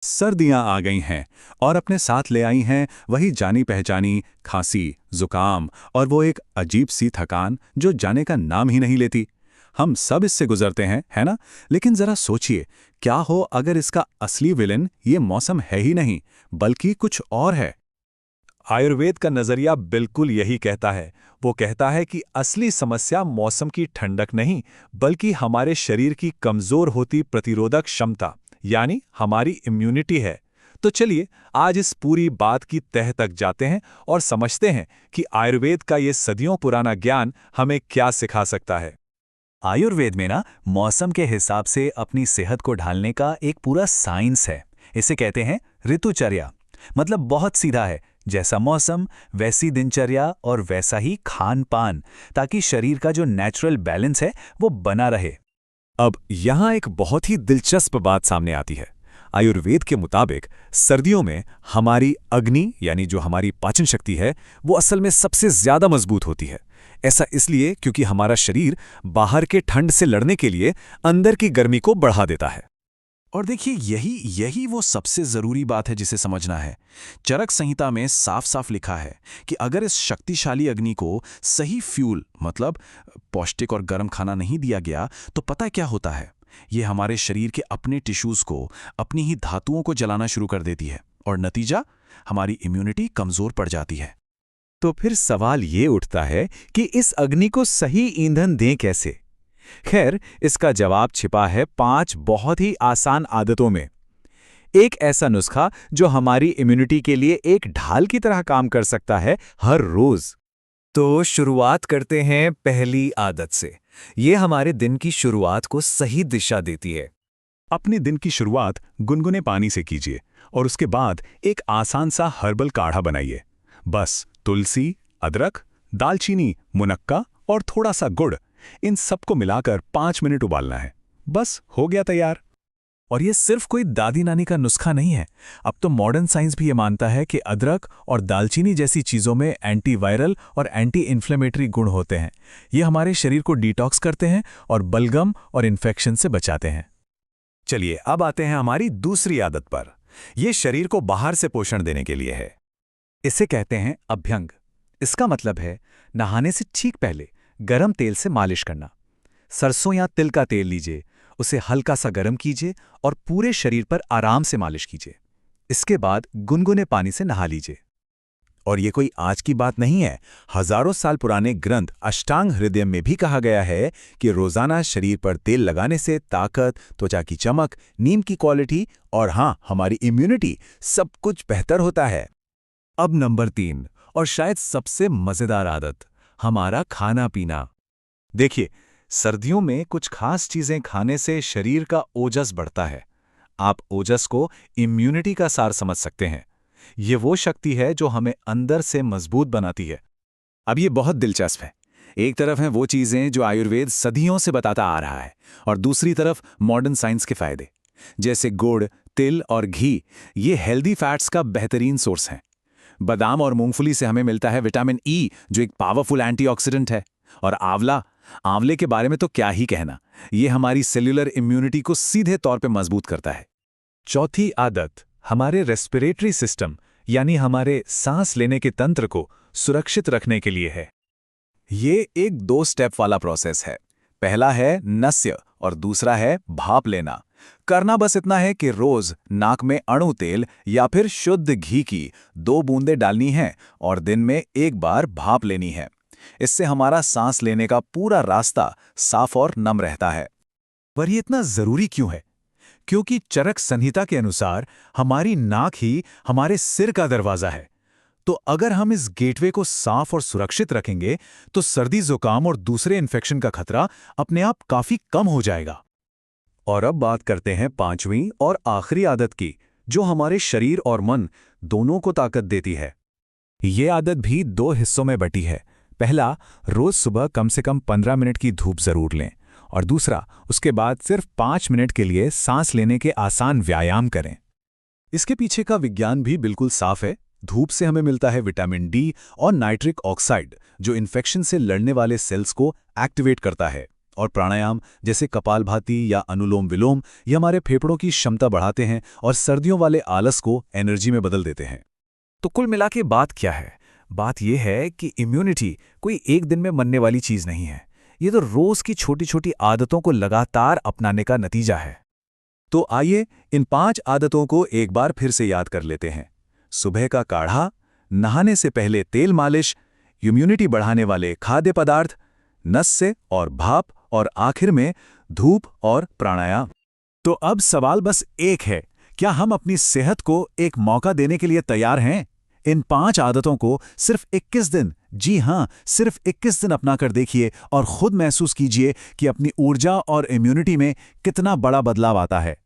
सर्दियां आ गई हैं और अपने साथ ले आई हैं वही जानी पहचानी खांसी, जुकाम और वो एक अजीब सी थकान जो जाने का नाम ही नहीं लेती। हम सब इससे गुजरते हैं, है ना? लेकिन जरा सोचिए, क्या हो अगर इसका असली विलेन ये मौसम है ही नहीं, बल्कि कुछ और है। आयुर्वेद का नजरिया बिल्कुल यही कहता है। वो कहता है कि असली समस्या मौसम की ठंडक नहीं, बल्कि हमारे शरीर की कमजोर होती प्रतिरोधक क्षमता, यानी हमारी इम्यूनिटी है। तो चलिए आज इस पूरी बात की तह तक जाते हैं और समझते हैं कि आयुर्वेद का ये सदियों पुराना ज्ञान हमें क्या सिखा सकता है। आयुर्वेद में ना मौसम के हिसाब से अपनी सेहत को ढालने का एक पूरा साइंस है। इसे कहते हैं ऋतुचर्या। मतलब बहुत सीधा है, जैसा मौसम वैसी दिनचर्या और वैसा ही खान पान, ताकि शरीर का जो नेचुरल बैलेंस है वो बना रहे। अब यहाँ एक बहुत ही दिलचस्प बात सामने आती है। आयुर्वेद के मुताबिक सर्दियों में हमारी अग्नि यानी जो हमारी पाचन शक्ति है वो असल में सबसे ज्यादा मजबूत होती है। ऐसा इसलिए क्योंकि हमारा शरीर बाहर के ठंड से लड़ने के लिए अंदर की गर्मी को बढ़ा देता है। और देखिए यही यही वो सबसे जरूरी बात है जिसे समझना है। चरक संहिता में साफ साफ लिखा है कि अगर इस शक्तिशाली अग्नि को सही फ्यूल मतलब पौष्टिक और गर्म खाना नहीं दिया गया तो पता है क्या होता है? ये हमारे शरीर के अपने टिश्यूज को, अपनी ही धातुओं को जलाना शुरू कर देती है और नतीजा हमारी इम्यूनिटी कमजोर पड़ जाती है। तो फिर सवाल ये उठता है कि इस अग्नि को सही ईंधन दें कैसे? खैर, इसका जवाब छिपा है 5 बहुत ही आसान आदतों में। एक ऐसा नुस्खा जो हमारी इम्यूनिटी के लिए एक ढाल की तरह काम कर सकता है हर रोज। तो शुरुआत करते हैं पहली आदत से। ये हमारे दिन की शुरुआत को सही दिशा देती है। अपने दिन की शुरुआत गुनगुने पानी से कीजिए और उसके बाद एक आसान सा हर्बल काढ़ा बनाइए। बस तुलसी, अदरक, दालचीनी, मुनक्का और थोड़ा सा गुड़, इन सबको मिलाकर 5 मिनट उबालना है। बस हो गया तैयार। और ये सिर्फ कोई दादी नानी का नुस्खा नहीं है। अब तो मॉडर्न साइंस भी ये मानता है कि अदरक और दालचीनी जैसी चीज़ों में एंटीवायरल और एंटी इन्फ्लेमेटरी गुण होते हैं। ये हमारे शरीर को डिटॉक्स करते हैं और बलगम और इन्फेक्शन से बचाते हैं। चलिए अब आते हैं हमारी दूसरी आदत पर। ये शरीर को बाहर से पोषण देने के लिए है। इसे कहते हैं अभ्यंग। इसका मतलब है नहाने से ठीक पहले गरम तेल से मालिश करना। सरसों या तिल का तेल लीजिए, उसे हल्का सा गरम कीजिए और पूरे शरीर पर आराम से मालिश कीजिए। इसके बाद गुनगुने पानी से नहा लीजिए। और ये कोई आज की बात नहीं है। हजारों साल पुराने ग्रंथ अष्टांग हृदय में भी कहा गया है कि रोजाना शरीर पर तेल लगाने से ताकत, त्वचा की चमक, नींद की क्वालिटी और हाँ, हमारी इम्यूनिटी सब कुछ बेहतर होता है। अब नंबर 3 और शायद सबसे मजेदार आदत, हमारा खाना पीना। देखिए, सर्दियों में कुछ खास चीजें खाने से शरीर का ओजस बढ़ता है। आप ओजस को इम्यूनिटी का सार समझ सकते हैं। ये वो शक्ति है जो हमें अंदर से मजबूत बनाती है। अब ये बहुत दिलचस्प है। एक तरफ हैं वो चीजें जो आयुर्वेद सदियों से बताता आ रहा है और दूसरी तरफ मॉडर्न साइंस के फायदे, जैसे गुड़, तिल और घी। ये हेल्दी फैट्स का बेहतरीन सोर्स हैं। बादाम और मूंगफली से हमें मिलता है विटामिन ई, जो एक पावरफुल एंटीऑक्सीडेंट है। और आंवले के बारे में तो क्या ही कहना, ये हमारी सेल्यूलर इम्यूनिटी को सीधे तौर पे मजबूत करता है। चौथी आदत हमारे रेस्पिरेटरी सिस्टम यानी हमारे सांस लेने के तंत्र को सुरक्षित रखने के लिए है। ये एक 2 स्टेप वाला प्रोसेस है। पहला है नस्य और दूसरा है भाप लेना। करना बस इतना है कि रोज नाक में अणु तेल या फिर शुद्ध घी की 2 बूंदें डालनी हैं और दिन में 1 बार भाप लेनी है। इससे हमारा सांस लेने का पूरा रास्ता साफ और नम रहता है। पर ये इतना जरूरी क्यों है? क्योंकि चरक संहिता के अनुसार हमारी नाक ही हमारे सिर का दरवाजा है। तो अगर हम इस गेटवे को साफ और सुरक्षित रखेंगे तो सर्दी, जुकाम और दूसरे इन्फेक्शन का खतरा अपने आप काफी कम हो जाएगा। और अब बात करते हैं 5वीं और आखिरी आदत की, जो हमारे शरीर और मन दोनों को ताकत देती है। ये आदत भी 2 हिस्सों में बटी है। पहला, रोज सुबह कम से कम 15 मिनट की धूप जरूर लें। और दूसरा, उसके बाद सिर्फ 5 मिनट के लिए सांस लेने के आसान व्यायाम करें। इसके पीछे का विज्ञान भी बिल्कुल साफ है। धूप से हमें मिलता है विटामिन डी और नाइट्रिक ऑक्साइड, जो इन्फेक्शन से लड़ने वाले सेल्स को एक्टिवेट करता है। और प्राणायाम जैसे कपालभाति या अनुलोम विलोम ये हमारे फेफड़ों की क्षमता बढ़ाते हैं और सर्दियों वाले आलस को एनर्जी में बदल देते हैं। तो कुल मिला के बात क्या है? बात यह है कि इम्यूनिटी कोई एक दिन में बनने वाली चीज नहीं है। ये तो रोज की छोटी छोटी आदतों को लगातार अपनाने का नतीजा है। तो आइए इन 5 आदतों को एक बार फिर से याद कर लेते हैं। सुबह का काढ़ा, नहाने से पहले तेल मालिश, इम्यूनिटी बढ़ाने वाले खाद्य पदार्थ, नस से और भाप, और आखिर में धूप और प्राणायाम। तो अब सवाल बस एक है, क्या हम अपनी सेहत को एक मौका देने के लिए तैयार हैं? इन 5 आदतों को सिर्फ 21 दिन, जी हां, सिर्फ 21 दिन अपना कर देखिए और खुद महसूस कीजिए कि अपनी ऊर्जा और इम्यूनिटी में कितना बड़ा बदलाव आता है।